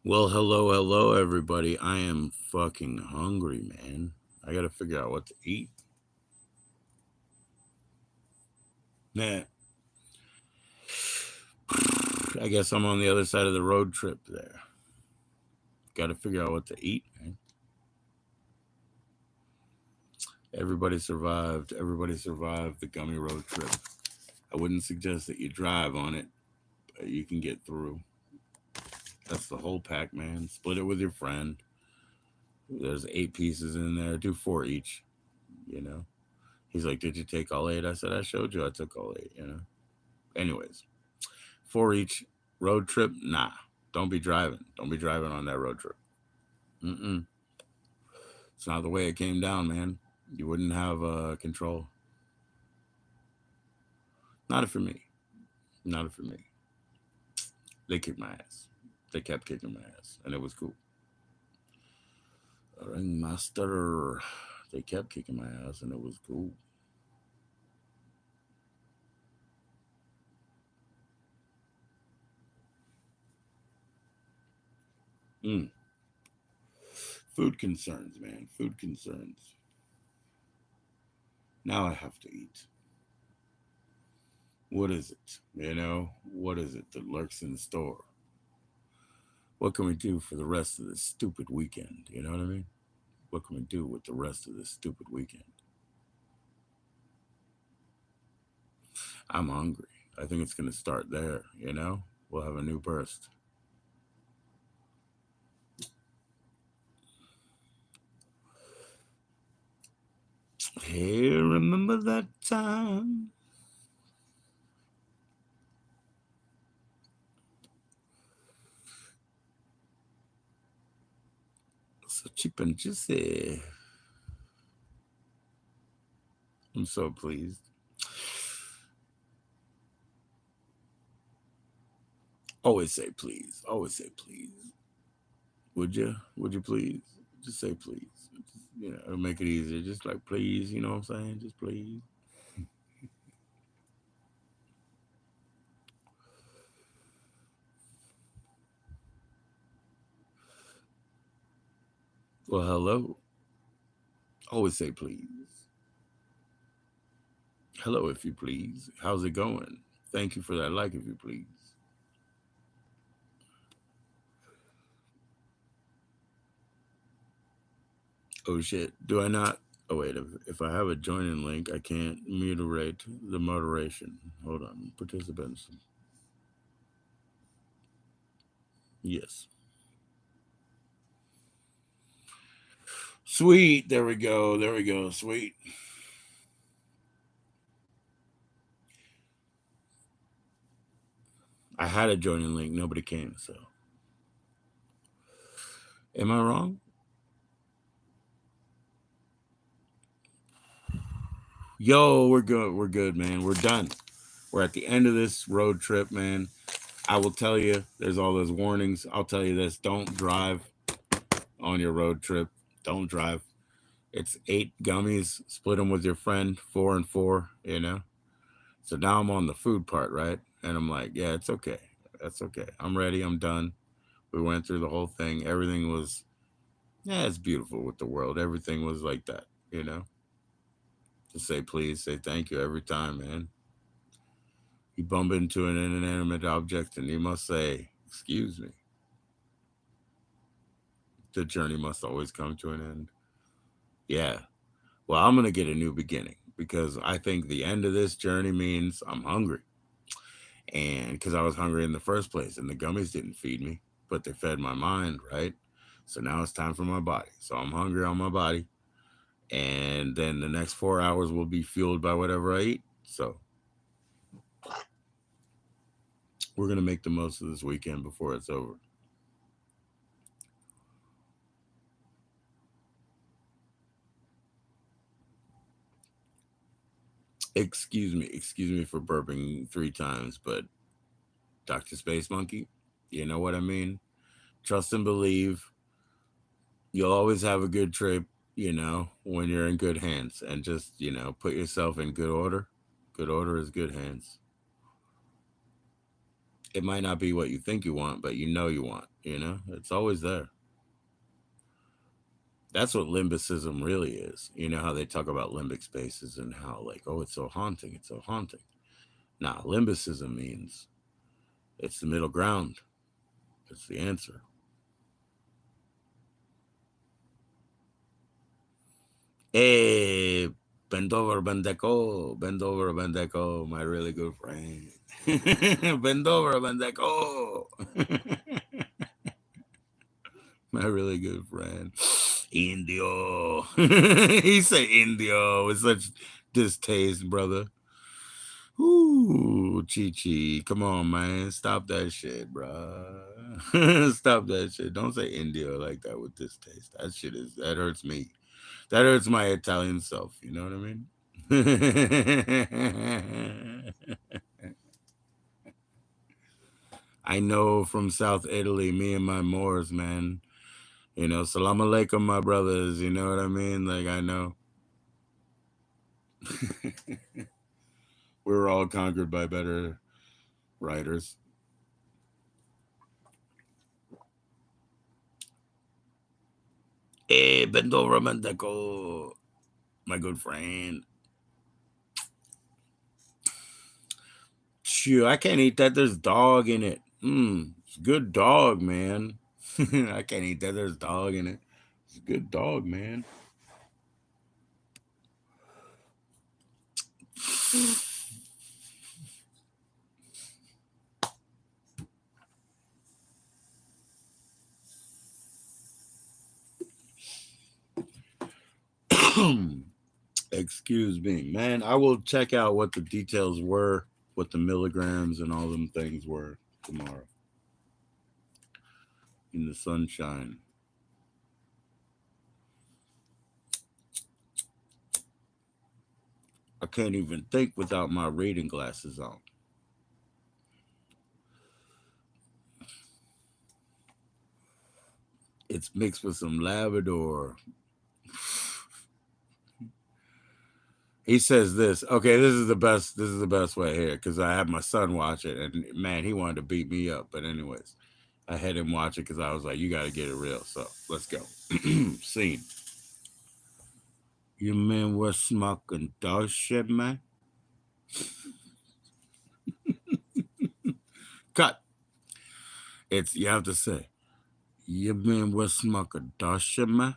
Well, hello, everybody. I am fucking hungry, man. I gotta figure out what to eat. Nah, I guess I'm on the other side of the road trip there. Gotta figure out what to eat, man. Everybody survived. Everybody survived the gummy road trip. I wouldn't suggest that you drive on it, but you can get through. That's the whole pack, man. Split it with your friend. There's 8 pieces in there. Do 4 each, you know? He's like, "Did you take all 8?" I said, "I showed you I took all 8. Anyways, 4 each. Road trip, nah. Don't be driving. Don't be driving on that road trip. Mm-mm. It's not the way it came down, man. You wouldn't have control. Not for me. Not for me. They kicked my ass. They kept kicking my ass, and it was cool. Ringmaster. They kept kicking my ass, and it was cool. Mm. Food concerns, man. Food concerns. Now I have to eat. What is it? What is it that lurks in store? What can we do for the rest of this stupid weekend? You know what I mean? What can we do with the rest of this stupid weekend? I'm hungry. I think it's going to start there. We'll have a new burst. Hey, remember that time? So cheap and juicy. I'm so pleased. Always say please. Always say please. Would you? Would you please? Just say please. It'll make it easier. Just like please, you know what I'm saying? Just please. Well, hello. Always say please. Hello, if you please. How's it going? Thank you for that like, if you please. Oh shit. Do I not? Oh wait. If I have a joining link, I can't moderate the moderation. Hold on. Participants. Yes. Sweet. There we go. There we go. Sweet. I had a joining link. Nobody came. So, am I wrong? Yo, we're good. We're good, man. We're done. We're at the end of this road trip, man. I will tell you, there's all those warnings. I'll tell you this: don't drive on your road trip. Don't drive. It's 8 gummies. Split them with your friend, 4 and 4. So now I'm on the food part, right? And I'm like, yeah, it's okay. That's okay. I'm ready. I'm done. We went through the whole thing. Everything was, yeah, it's beautiful with the world. Everything was like that. Just say please, say thank you every time, man. You bump into an inanimate object and you must say, excuse me. The journey must always come to an end. Yeah. Well, I'm going to get a new beginning because I think the end of this journey means I'm hungry. And because I was hungry in the first place and the gummies didn't feed me, but they fed my mind, right? So now it's time for my body. So I'm hungry on my body. And then the next 4 hours will be fueled by whatever I eat. So we're going to make the most of this weekend before it's over. Excuse me for burping 3 times, but Dr. Space Monkey, you know what I mean? Trust and believe. You'll always have a good trip, when you're in good hands. And just, put yourself in good order. Good order is good hands. It might not be what you think you want, but you know you want. It's always there. That's what limbicism really is. You know how they talk about limbic spaces and how, like, oh, it's so haunting, it's so haunting. Nah, limbicism means it's the middle ground. It's the answer. Hey, bend over, Bendeco, my really good friend. Bend over, Bendeco, my really good friend. Indio. He said Indio with such distaste, brother. Ooh, Chi Chi. Come on, man. Stop that shit, bruh. Stop that shit. Don't say India like that with distaste. That hurts me. That hurts my Italian self. You know what I mean? I know from South Italy, me and my Moors, man. Salam alaikum, my brothers. You know what I mean? Like, I know. We were all conquered by better writers. Hey, bendo romantico, my good friend. Shoot, I can't eat that. There's dog in it. It's good dog, man. I can't eat that. There's dog in it. It's good dog, man. Excuse me, man. I will check out what the details were, what the milligrams and all them things were tomorrow in the sunshine. I can't even think without my reading glasses on. It's mixed with some Labrador. He says this. Okay, this is the best. This is the best way here because I had my son watch it, and man, he wanted to beat me up. But anyways, I had him watch it because I was like, "You got to get it real." So let's go. Scene. You mean we're smoking dog shit, man? Cut. It's you have to say. You mean we're smoking dog shit, man?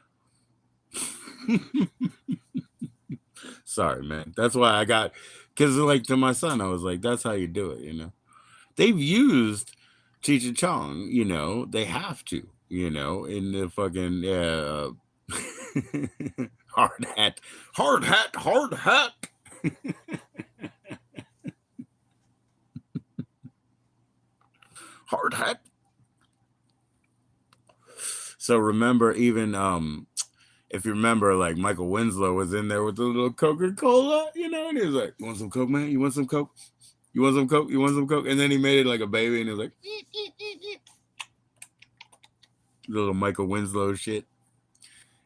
Sorry, man. That's why I got. Because like to my son, I was like, "That's how you do it." They've used Cheech and Chong, they have to, in the fucking hard hat, hard hat, hard hat, hard hat. So remember, even if you remember, like Michael Winslow was in there with the little Coca-Cola, and he was like, "You want some Coke, man? You want some Coke? You want some Coke? You want some Coke?" And then he made it like a baby, and he was like, little Michael Winslow shit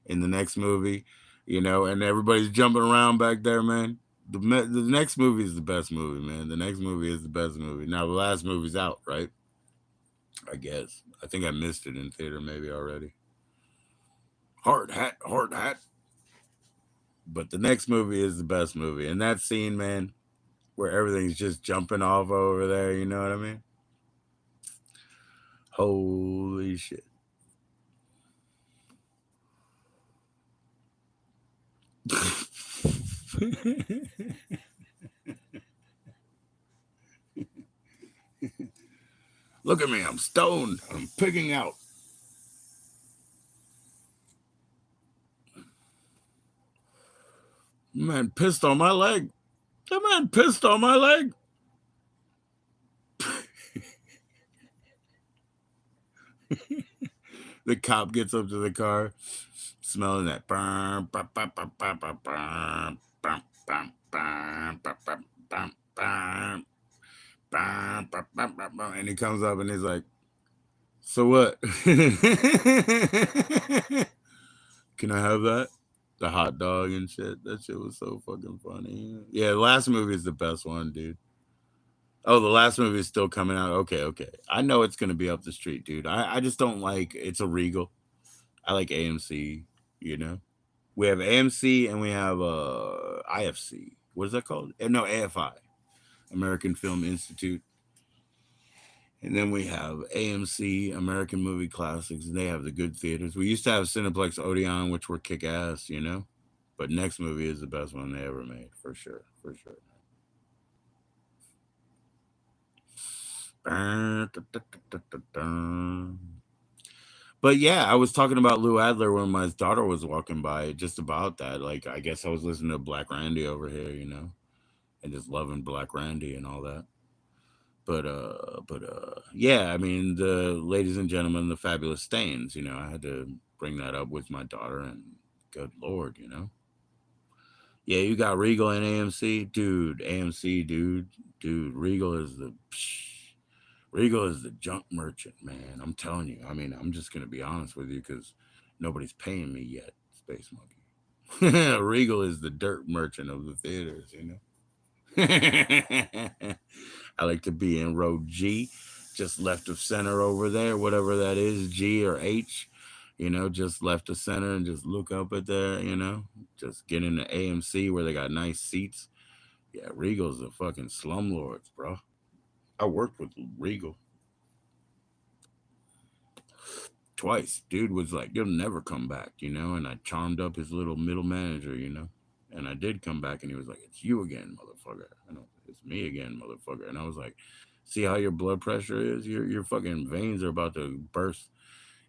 in the next movie, and everybody's jumping around back there, man. The next movie is the best movie, man. The next movie is the best movie. Now the last movie's out, right? I guess. I think I missed it in theater maybe already. Hard hat, hard hat. But the next movie is the best movie, and that scene, man, where everything's just jumping off over there. You know what I mean? Holy shit. Look at me, I'm stoned. I'm picking out. Man pissed on my leg. That man pissed on my leg. The cop gets up to the car, smelling that. And he comes up and he's like, "So what? Can I have that?" The hot dog and shit. That shit was so fucking funny. Yeah, the last movie is the best one, dude. Oh, the last movie is still coming out. Okay, okay. I know it's gonna be up the street, dude. I just don't like it's a Regal. I like AMC, you know. We have AMC and we have IFC. What is that called? No, AFI, American Film Institute. And then we have AMC, American Movie Classics. They have the good theaters. We used to have Cineplex Odeon, which were kick ass, you know. But next movie is the best one they ever made, for sure, for sure. But yeah, I was talking about Lou Adler when my daughter was walking by, just about that. Like, I guess I was listening to Black Randy over here, you know, and just loving Black Randy and all that. Yeah, I mean, the ladies and gentlemen, the fabulous stains, you know, I had to bring that up with my daughter, and good lord, you know. Yeah, you got Regal and AMC, dude. AMC, dude. Regal is the junk merchant, man. I'm telling you. I mean, I'm just gonna be honest with you because nobody's paying me yet, Space Monkey. Regal is the dirt merchant of the theaters, you know. I like to be in row G, just left of center over there, whatever that is, G or H, you know, just left of center and just look up at there, you know, just get in the AMC where they got nice seats. Yeah, Regal's the fucking slumlords, bro. I worked with Regal twice. Dude was like, "You'll never come back," you know, and I charmed up his little middle manager, you know, and I did come back, and he was like, "It's you again, motherfucker," and I was like, "It's me again, motherfucker," and I was like, "See how your blood pressure is? Your fucking veins are about to burst."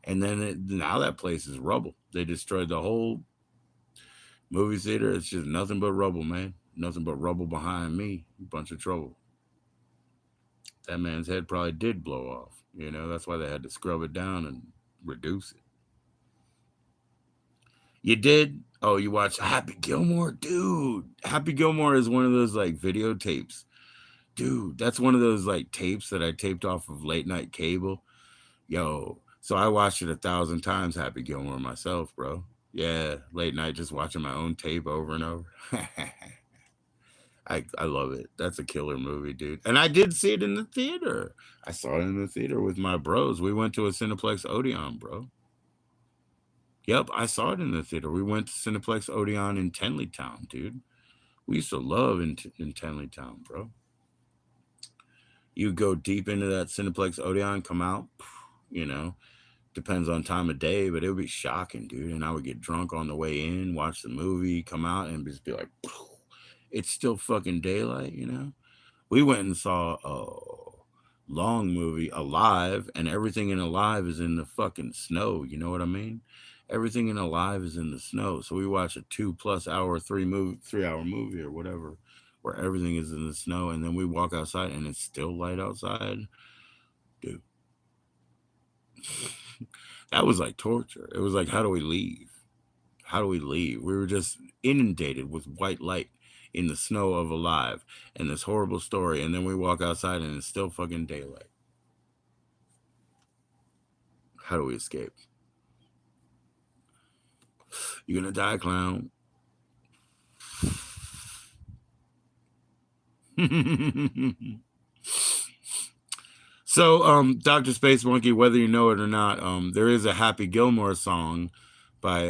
And then now that place is rubble. They destroyed the whole movie theater. It's just nothing but rubble, man. Nothing but rubble behind me. Bunch of trouble. That man's head probably did blow off. You know, that's why they had to scrub it down and reduce it. You did? Oh, you watched Happy Gilmore? Dude, Happy Gilmore is one of those like videotapes. Dude, that's one of those like tapes that I taped off of late night cable. Yo, so I watched it 1,000 times, Happy Gilmore myself, bro. Yeah, late night just watching my own tape over and over. I love it. That's a killer movie, dude. And I did see it in the theater. I saw it in the theater with my bros. We went to a Cineplex Odeon, bro. Yep, I saw it in the theater. We went to Cineplex Odeon in Tenleytown, dude. We used to love in Tenleytown, bro. You go deep into that Cineplex Odeon, come out, you know, depends on time of day, but it would be shocking, dude. And I would get drunk on the way in, watch the movie, come out, and just be like, it's still fucking daylight, you know? We went and saw a long movie, Alive, and everything in Alive is in the fucking snow. You know what I mean? Everything in Alive is in the snow. So we watch a 2+ hour, 3 hour movie or whatever, where everything is in the snow, and then we walk outside and it's still light outside, dude. That was like torture. It was like, how do we leave? How do we leave? We were just inundated with white light in the snow of Alive and this horrible story, and then we walk outside and it's still fucking daylight. How do we escape? You're gonna die, clown. So, Dr. Space Monkey, whether you know it or not, there is a Happy Gilmore song by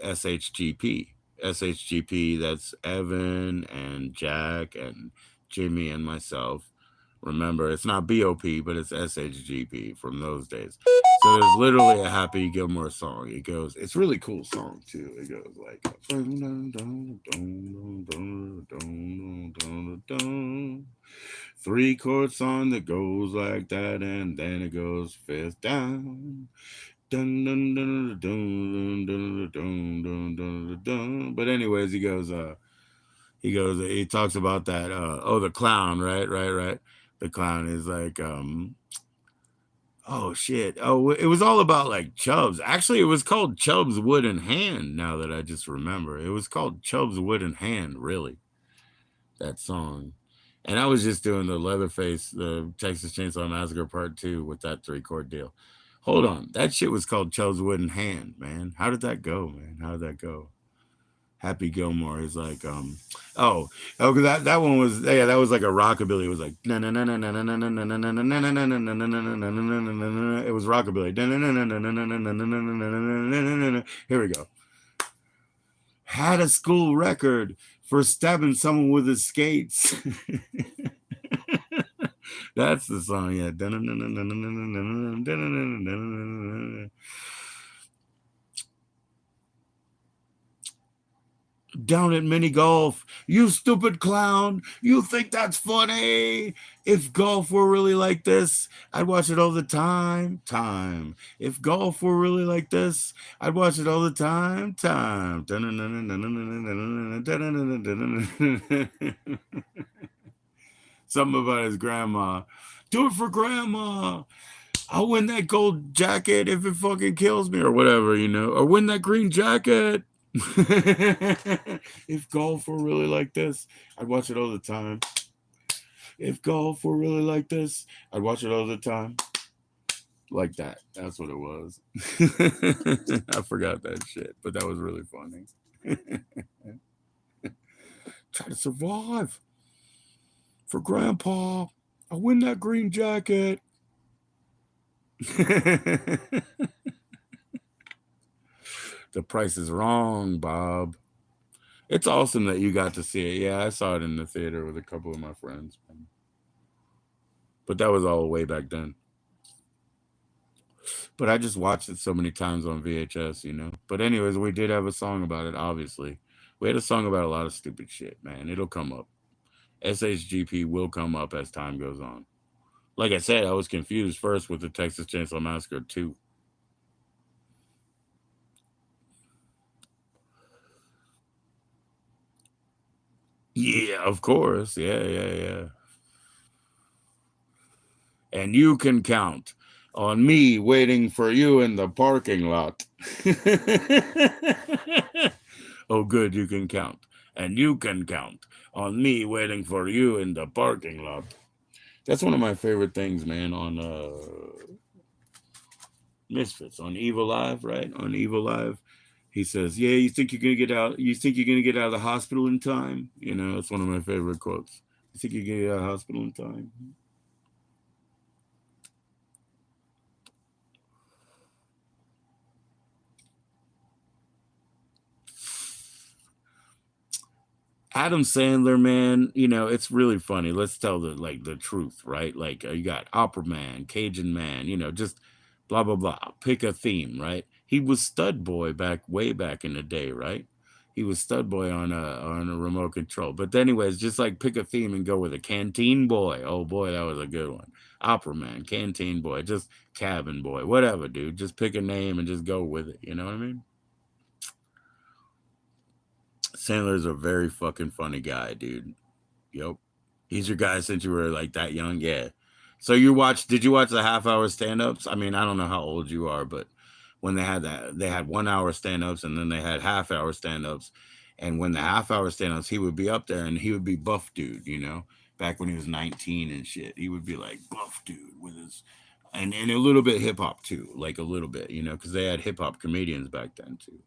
SHGP. SHGP, that's Evan and Jack and Jimmy and myself. Remember, it's not BOP, but it's SHGP from those days. So there's literally a Happy Gilmore song. It goes, it's a really cool song too. It goes like, 3 chords on that goes like that, and then it goes fifth down. Dun, dun, dun, dun, dun, dun, dun, dun, dun, dun. But anyways, he talks about that. Oh, the clown, right. The clown is like, oh shit. Oh, it was all about like Chubbs. Actually, it was called Chubbs Wooden Hand. Now that I just remember, it was called Chubbs Wooden Hand. Really, that song. And I was just doing the Leatherface, the Texas Chainsaw Massacre Part 2 with that 3 chord deal. Hold on, that shit was called Chubbs Wooden Hand, man. How did that go, man? How did that go? Happy Gilmore is like oh, oh, 'cause that one was, yeah, that was like a rockabilly. It was like it was rockabilly. Here we go. Had a school record for stabbing someone with his skates. That's the song, yeah. Down at mini golf. You stupid clown. You think that's funny? If golf were really like this, I'd watch it all the time. Time. If golf were really like this, I'd watch it all the time. Time. Something about his grandma. Do it for grandma. I'll win that gold jacket if it fucking kills me, or whatever, you know, or win that green jacket. If golf were really like this, I'd watch it all the time. If golf were really like this, I'd watch it all the time. Like that. That's what it was. I forgot that shit, but that was really funny. Try to survive for grandpa. I'll win that green jacket. The Price is Wrong, Bob. It's awesome that you got to see it. Yeah, I saw it in the theater with a couple of my friends. But that was all way back then. But I just watched it so many times on VHS, you know. But anyways, we did have a song about it, obviously. We had a song about a lot of stupid shit, man. It'll come up. SHGP will come up as time goes on. Like I said, I was confused first with the Texas Chainsaw Massacre 2. Yeah, of course. Yeah, yeah, yeah. And you can count on me waiting for you in the parking lot. Oh, good, you can count. And you can count on me waiting for you in the parking lot. That's one of my favorite things, man, on Misfits, on Evil Live, right? On Evil Live. He says, "Yeah, you think you're gonna get out? You think you're gonna get out of the hospital in time?" You know, that's one of my favorite quotes. You think you're gonna get out of the hospital in time? Adam Sandler, man, you know, it's really funny. Let's tell the truth, right? Like you got Opera Man, Cajun Man, you know, just blah blah blah. Pick a theme, right? He was Stud Boy back way back in the day, right? He was Stud Boy on a remote control. But anyways, just like pick a theme and go with a Canteen Boy. Oh boy, that was a good one. Opera Man, Canteen Boy, just Cabin Boy, whatever, dude. Just pick a name and just go with it. You know what I mean? Sandler's a very fucking funny guy, dude. Yep. He's your guy since you were like that young. Yeah. So did you watch the half hour stand ups? I mean, I don't know how old you are, but when they had that, they had 1 hour stand ups and then they had half hour stand ups. And when the half hour stand ups, he would be up there and he would be buff dude, you know, back when he was 19 and shit. He would be like buff dude with his, and a little bit hip hop too, like a little bit, you know, because they had hip hop comedians back then too,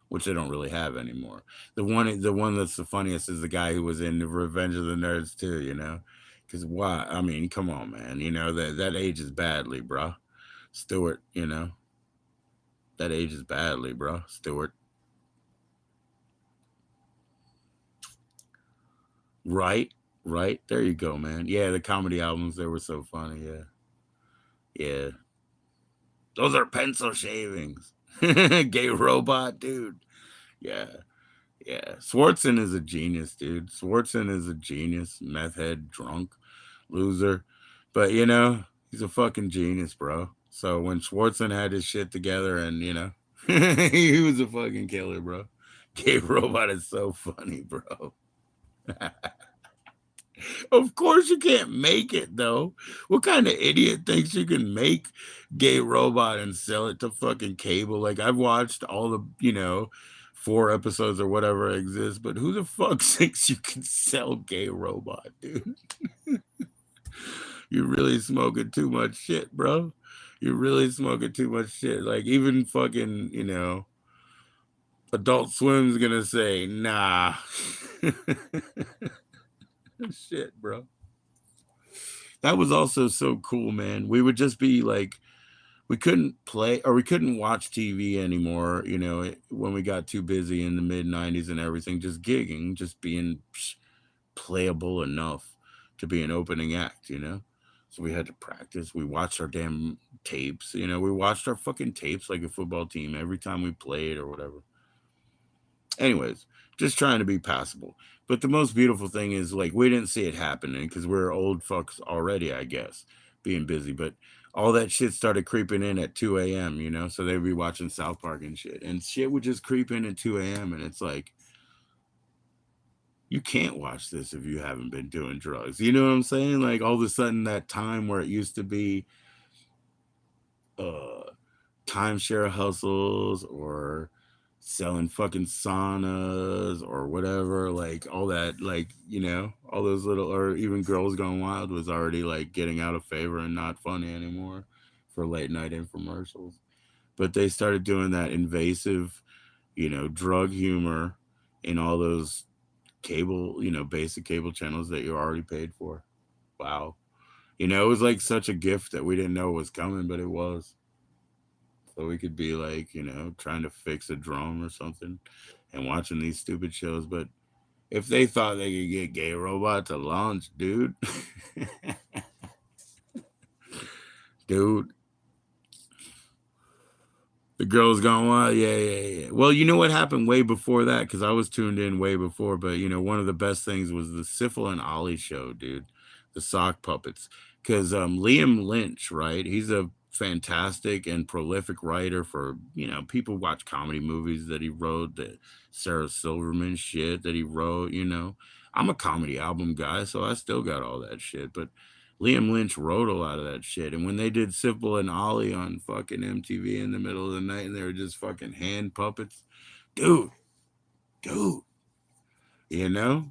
which they don't really have anymore. The one that's the funniest is the guy who was in Revenge of the Nerds too, you know. Because why? I mean, come on, man. You know that ages badly, bro. Stewart, you know that ages badly, bro. Stewart, right, right. There you go, man. Yeah, the comedy albums they were so funny. Yeah, yeah. Those are pencil shavings. Gay robot, dude. Yeah. Yeah, Swartzen is a genius, dude. Swartzen is a genius, meth head, drunk, loser. But you know, he's a fucking genius, bro. So when Swartzen had his shit together and he was a fucking killer, bro. Gay Robot is so funny, bro. Of course you can't make it though. What kind of idiot thinks you can make Gay Robot and sell it to fucking cable? Like I've watched all the, 4 episodes or whatever exists, but who the fuck thinks you can sell Gay Robot, dude? You're really smoking too much shit, bro. You're really smoking too much shit. Like even fucking, Adult Swim's gonna say, nah. Shit, bro. That was also so cool, man. We would just be like, we couldn't play or we couldn't watch TV anymore, when we got too busy in the mid 90s and everything, just gigging, just being playable enough to be an opening act. So we had to practice. We watched our damn tapes, we watched our fucking tapes like a football team every time we played or whatever. Anyways, just trying to be passable. But the most beautiful thing is like we didn't see it happening because we're old fucks already, I guess, being busy. But all that shit started creeping in at 2 a.m., so they'd be watching South Park and shit. And shit would just creep in at 2 a.m. And it's like, you can't watch this if you haven't been doing drugs. You know what I'm saying? Like all of a sudden, that time where it used to be uh, timeshare hustles or selling fucking saunas or whatever, like all that, like, all those little, or even Girls Gone Wild was already like getting out of favor and not funny anymore for late night infomercials. But they started doing that invasive, drug humor in all those cable, basic cable channels that you already paid for. Wow. It was like such a gift that we didn't know was coming, but it was. So we could be like, trying to fix a drone or something and watching these stupid shows. But if they thought they could get Gay Robot to launch, dude, dude, the Girls Gone Wild, yeah, yeah, yeah. Well, you know what happened way before that? Because I was tuned in way before. But one of the best things was the Syphil and Ollie show, dude. The sock puppets. Because Liam Lynch, right? He's a fantastic and prolific writer for people watch comedy movies that he wrote, the Sarah Silverman shit that he wrote. I'm a comedy album guy, so I still got all that shit. But Liam Lynch wrote a lot of that shit. And when they did Sybil and Ollie on fucking MTV in the middle of the night and they were just fucking hand puppets, dude, dude, you know?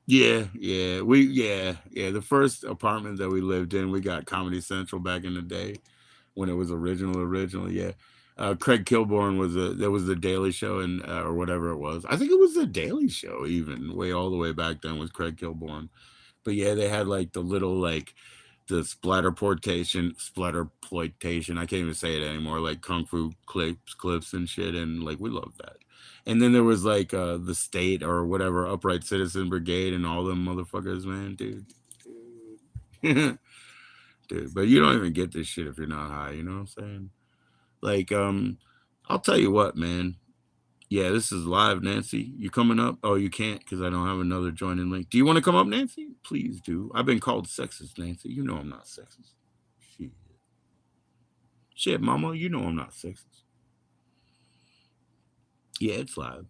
Yeah. The first apartment that we lived in, we got Comedy Central back in the day when it was original. Yeah. Craig Kilborn there was the Daily Show and or whatever it was. I think it was the Daily Show even way all the way back then with Craig Kilborn. But yeah, they had like the little like the splatterploitation. I can't even say it anymore. Like kung fu clips and shit, and like we love that. And then there was like the state or whatever Upright Citizen Brigade and all them motherfuckers, man, dude. Dude, but you don't even get this shit if you're not high. You know what I'm saying? Like, I'll tell you what, man. Yeah, this is live, Nancy. You coming up? Oh, you can't because I don't have another joining link. Do you want to come up, Nancy? Please do. I've been called sexist, Nancy. You know I'm not sexist. Shit. Shit, mama, you know I'm not sexist. Yeah, it's live.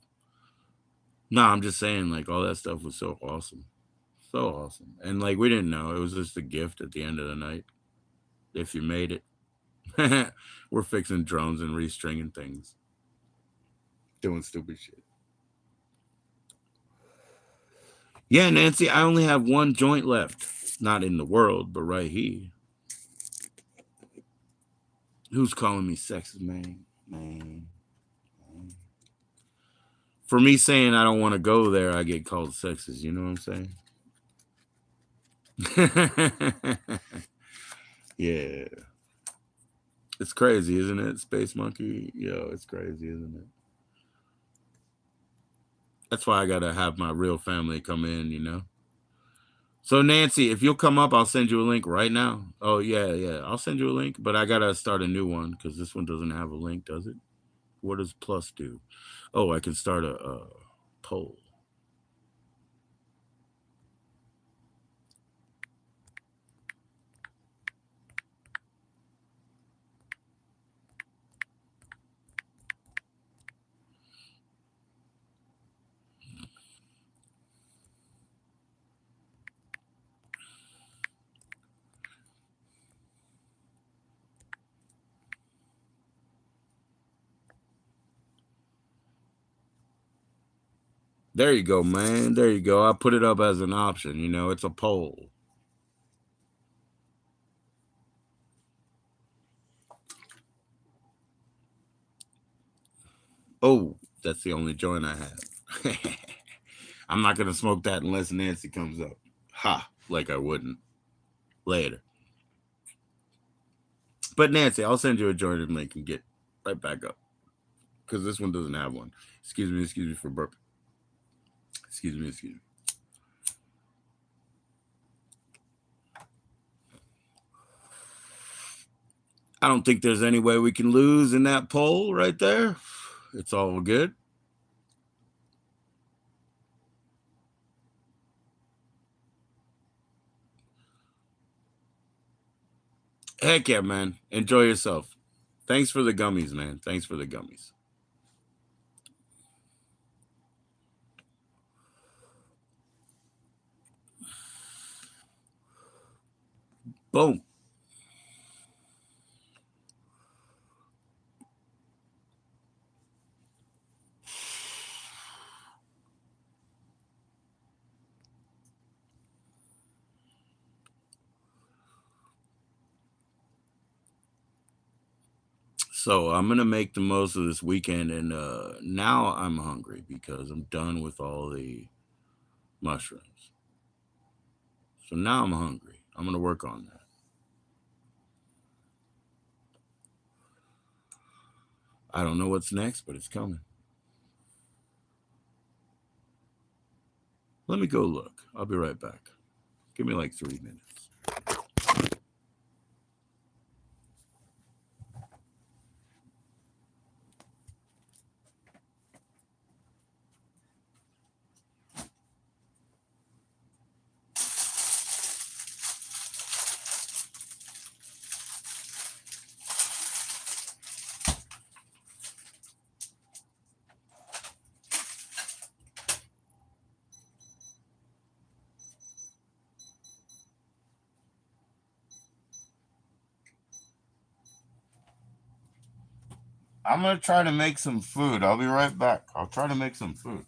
Nah, I'm just saying, like, all that stuff was so awesome. So awesome. And, like, we didn't know. It was just a gift at the end of the night. If you made it. We're fixing drones and restringing things. Doing stupid shit. Yeah, Nancy, I only have one joint left. Not in the world, but right here. Who's calling me sexist, man? Man. For me saying I don't want to go there, I get called sexist. You know what I'm saying? Yeah. It's crazy, isn't it? Space Monkey? Yo, it's crazy, isn't it? That's why I got to have my real family come in. So, Nancy, if you'll come up, I'll send you a link right now. Oh, yeah. I'll send you a link, but I got to start a new one because this one doesn't have a link, does it? What does plus do? Oh, I can start a poll. There you go, man. There you go. I put it up as an option. It's a poll. Oh, that's the only joint I have. I'm not gonna smoke that unless Nancy comes up. Ha, like I wouldn't. Later. But Nancy, I'll send you a joint and link and get right back up. Because this one doesn't have one. Excuse me for burp. Excuse me. I don't think there's any way we can lose in that poll right there. It's all good. Heck yeah, man. Enjoy yourself. Thanks for the gummies, man. Thanks for the gummies. Boom. So I'm gonna make the most of this weekend, and now I'm hungry because I'm done with all the mushrooms. So now I'm hungry. I'm gonna work on that. I don't know what's next, but it's coming. Let me go look. I'll be right back. Give me like 3 minutes. I'm gonna try to make some food. I'll be right back. I'll try to make some food.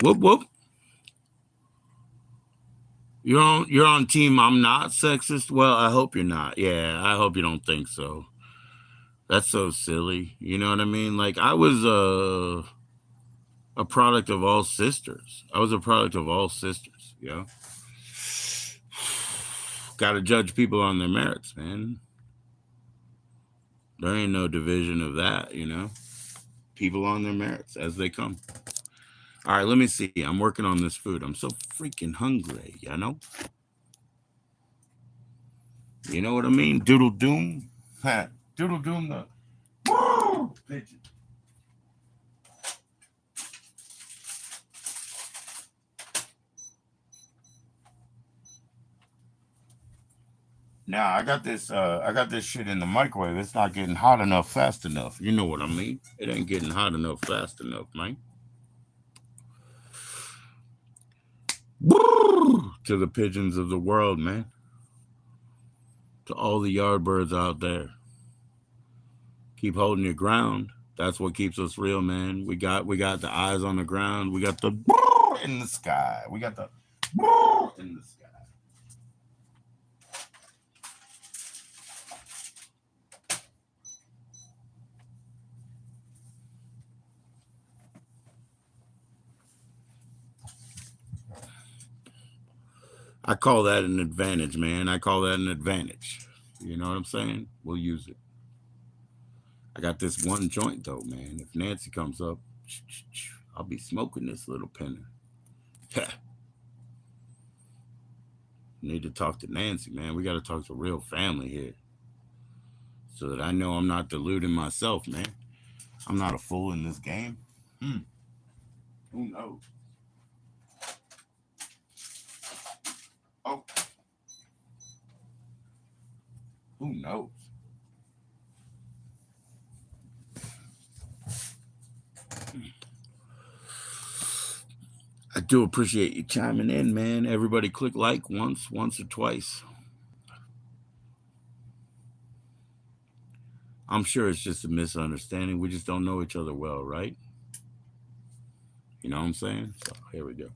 Whoop whoop. You're on team I'm not sexist. Well, I hope you're not. Yeah, I hope you don't think so. That's so silly. You know what I mean? Like I was a product of all sisters. I was a product of all sisters. Got to judge people on their merits, man. There ain't no division of that. People on their merits as they come. All right, let me see. I'm working on this food. I'm so freaking hungry. You know what I mean? Doodle doom. Doodle doom the pigeon. Now I got this shit in the microwave. It's not getting hot enough fast enough. You know what I mean? It ain't getting hot enough fast enough, man. To the pigeons of the world, man. To all the yardbirds out there. Keep holding your ground. That's what keeps us real, man. We got the eyes on the ground. We got the in the sky. We got the in the sky. I call that an advantage, man. I call that an advantage. You know what I'm saying? We'll use it. I got this one joint though, man. If Nancy comes up, I'll be smoking this little penner. Need to talk to Nancy, man. We got to talk to real family here so that I know I'm not deluding myself, man. I'm not a fool in this game. Who knows? Oh, who knows? I do appreciate you chiming in, man. Everybody click like once or twice. I'm sure it's just a misunderstanding. We just don't know each other well, right? You know what I'm saying? So here we go.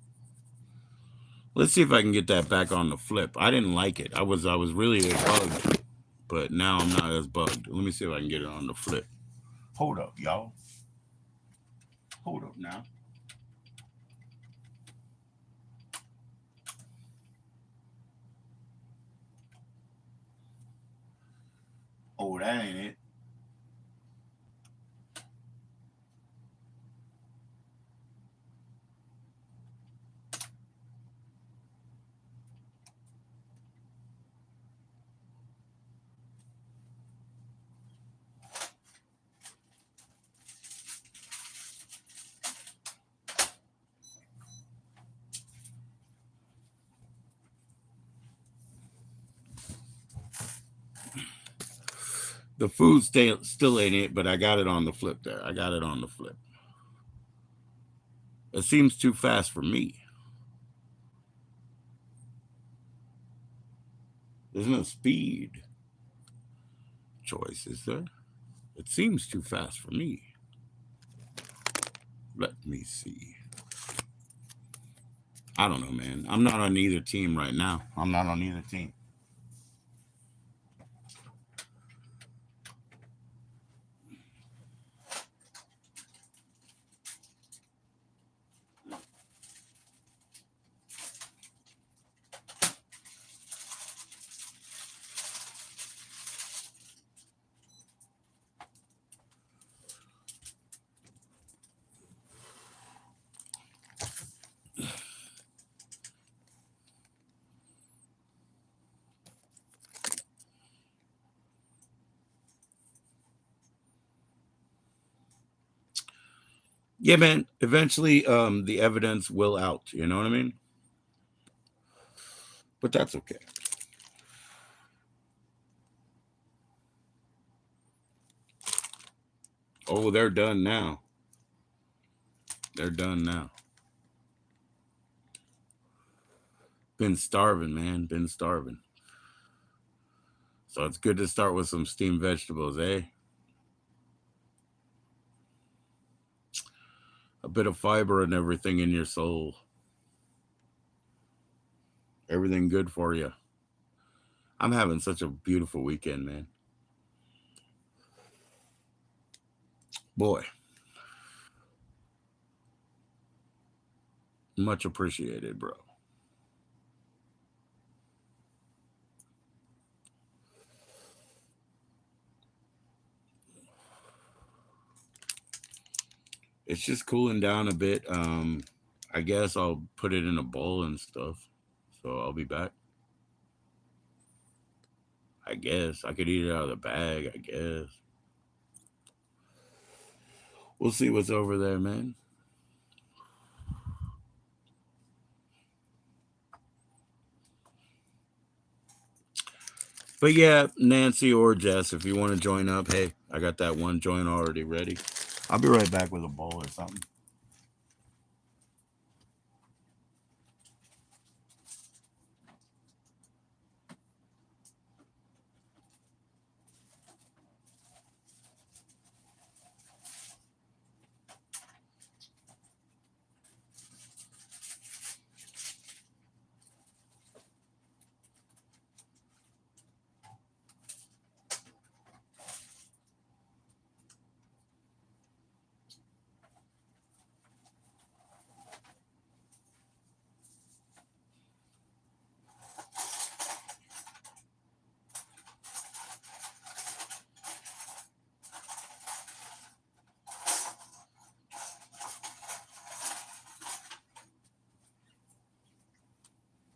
Let's see if I can get that back on the flip. I didn't like it. I was really bugged, but now I'm not as bugged. Let me see if I can get it on the flip. Hold up, y'all. Hold up now. Oh, that ain't it. The food still ain't it, but I got it on the flip there. I got it on the flip. It seems too fast for me. There's no speed choice, is there? It seems too fast for me. Let me see. I don't know, man. I'm not on either team right now. I'm not on either team. Yeah, man. Eventually, the evidence will out. You know what I mean? But that's okay. Oh, they're done now. They're done now. Been starving, man. Been starving. So it's good to start with some steamed vegetables, eh? A bit of fiber and everything in your soul. Everything good for you. I'm having such a beautiful weekend, man. Boy, much appreciated, bro. It's just cooling down a bit. I guess I'll put it in a bowl and stuff. So I'll be back. I guess I could eat it out of the bag. I guess we'll see what's over there, man. But yeah, Nancy or Jess, if you want to join up, hey, I got that one joint already ready. I'll be right back with a bowl or something.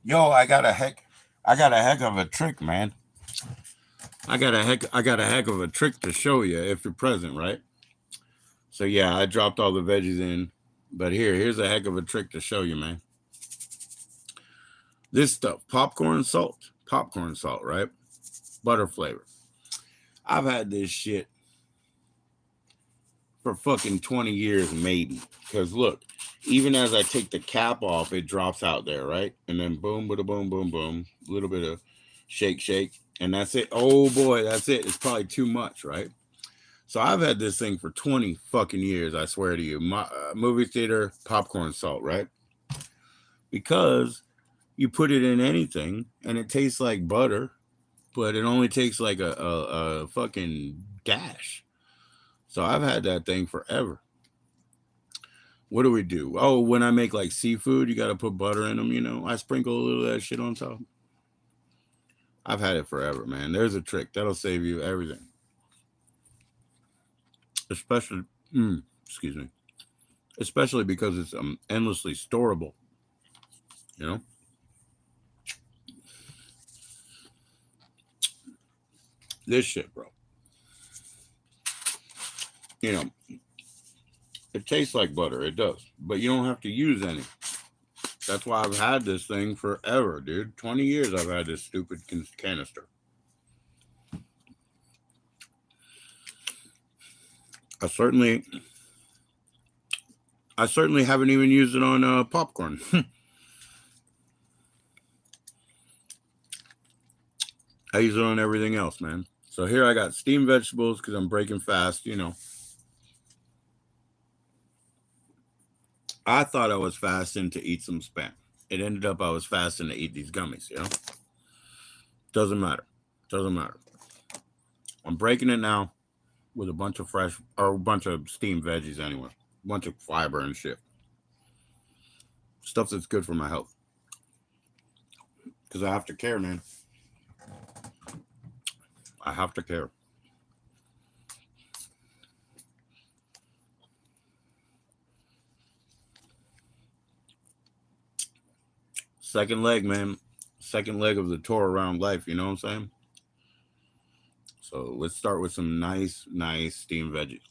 Yo, I got a heck of a trick, man. I got a heck of a trick to show you if you're present, right? So yeah, I dropped all the veggies in, but here's a heck of a trick to show you, man. This stuff, popcorn salt, right? Butter flavor. I've had this shit for fucking 20 years, maybe. Because look, even as I take the cap off, it drops out there, right? And then boom, bada boom, boom, boom. A little bit of shake, shake. And that's it. Oh boy, that's it. It's probably too much, right? So I've had this thing for 20 fucking years, I swear to you. My movie theater popcorn salt, right? Because you put it in anything and it tastes like butter, but it only takes like a fucking dash. So I've had that thing forever. What do we do? Oh, when I make like seafood, you got to put butter in them, you know? I sprinkle a little of that shit on top. I've had it forever, man. There's a trick that'll save you everything. Especially, excuse me, especially because it's endlessly storable, you know? This shit, bro. You know, it tastes like butter. It does. But you don't have to use any. That's why I've had this thing forever, dude. 20 years I've had this stupid canister. I certainly I certainly haven't even used it on popcorn. I use it on everything else, man. So here I got steamed vegetables because I'm breaking fast, you know. I thought I was fasting to eat some spam. It ended up I was fasting to eat these gummies, you know? Doesn't matter. Doesn't matter. I'm breaking it now with a bunch of fresh or a bunch of steamed veggies anyway. A bunch of fiber and shit. Stuff that's good for my health. Because I have to care, man. I have to care. Second leg, man. Second leg of the tour around life, you know what I'm saying? So let's start with some nice steamed veggies.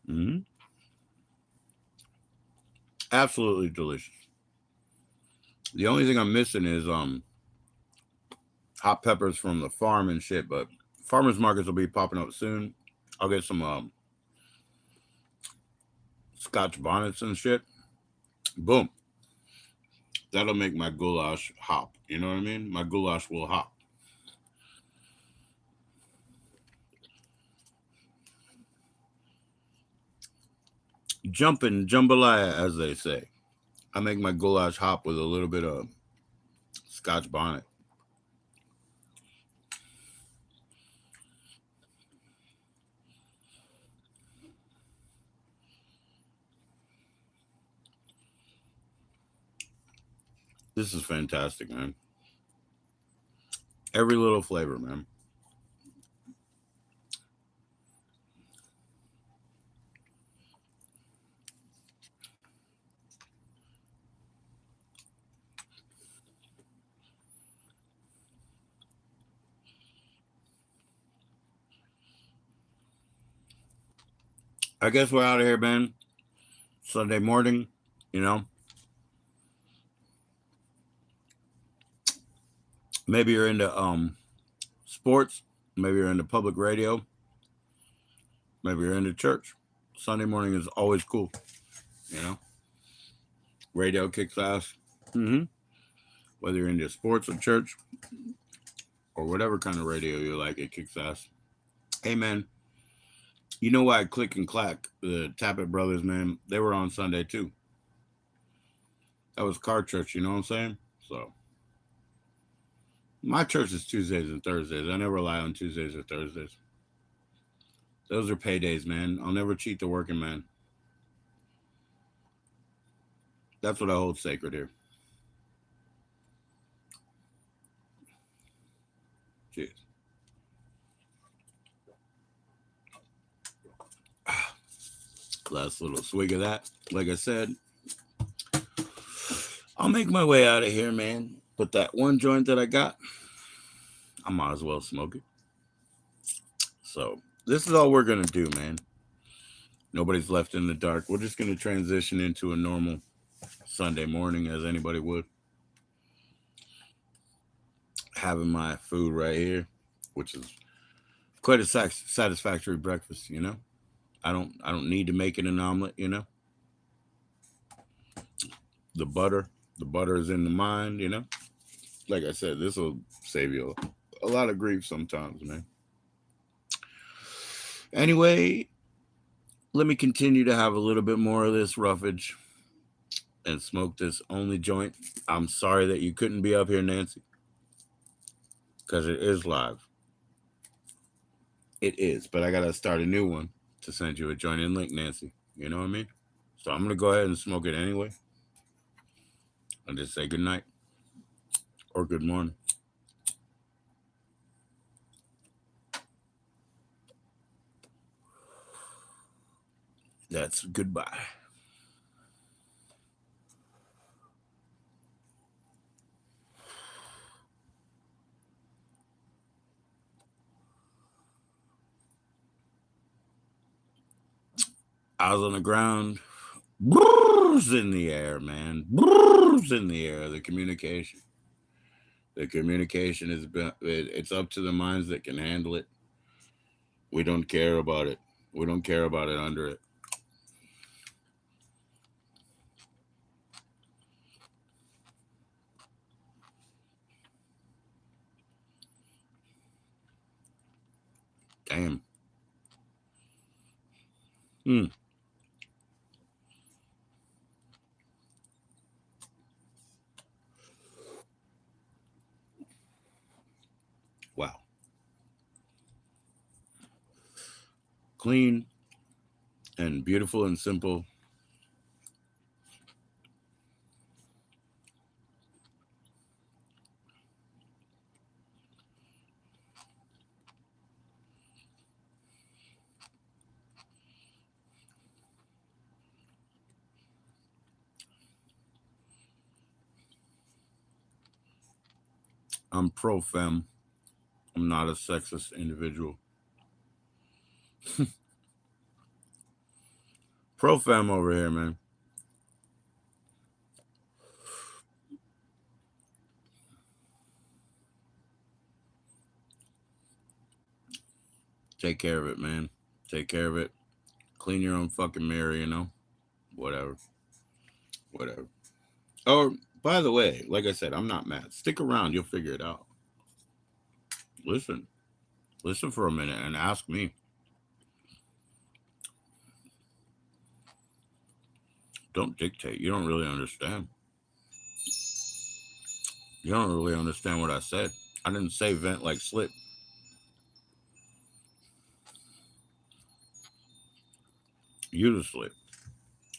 Hmm. Absolutely delicious. The only thing I'm missing is hot peppers from the farm and shit, but farmers markets will be popping up soon. I'll get some scotch bonnets and shit. Boom. That'll make my goulash hop. You know what I mean? My goulash will hop. Jumping jambalaya, as they say. I make my goulash hop with a little bit of scotch bonnet. This is fantastic, man. Every little flavor, man. I guess we're out of here, man. Sunday morning, you know. Maybe you're into sports. Maybe you're into public radio. Maybe you're into church. Sunday morning is always cool, you know. Radio kicks ass. Hmm. Whether you're into sports or church or whatever kind of radio you like, it kicks ass. Hey, man, you know why Click and Clack, the Tappet Brothers, man, they were on Sunday too. That was car church, you know what I'm saying? So my church is Tuesdays and Thursdays. I never lie on Tuesdays or Thursdays. Those are paydays, man. I'll never cheat the working man. That's what I hold sacred here. Cheers. Last little swig of that. Like I said, I'll make my way out of here, man. But that one joint that I got, I might as well smoke it. So this is all we're gonna do, man. Nobody's left in the dark. We're just gonna transition into a normal Sunday morning as anybody would. Having my food right here, which is quite a satisfactory breakfast, you know. I don't need to make it an omelet, you know. The butter, the butter is in the mind, you know. Like I said, this will save you a lot of grief sometimes, man. Anyway, let me continue to have a little bit more of this roughage and smoke this only joint. I'm sorry that you couldn't be up here, Nancy, because it is live. It is, but I gotta start a new one to send you a joint in link, Nancy. You know what I mean? So I'm gonna go ahead and smoke it anyway, and just say good night or good morning. That's goodbye. Eyes on the ground, brrrs in the air, man, brrrs in the air. The communication is it's up to the minds that can handle it. We don't care about it. We don't care about it under it. Damn. Hmm. Wow. Clean and beautiful and simple. I'm pro femme. I'm not a sexist individual. Pro femme over here, man. Take care of it, man. Take care of it. Clean your own fucking mirror, you know? Whatever. Whatever. Oh, by the way, like I said, I'm not mad. Stick around. You'll figure it out. Listen. Listen for a minute and ask me. Don't dictate. You don't really understand. You don't really understand what I said. I didn't say vent like slip. You to slip.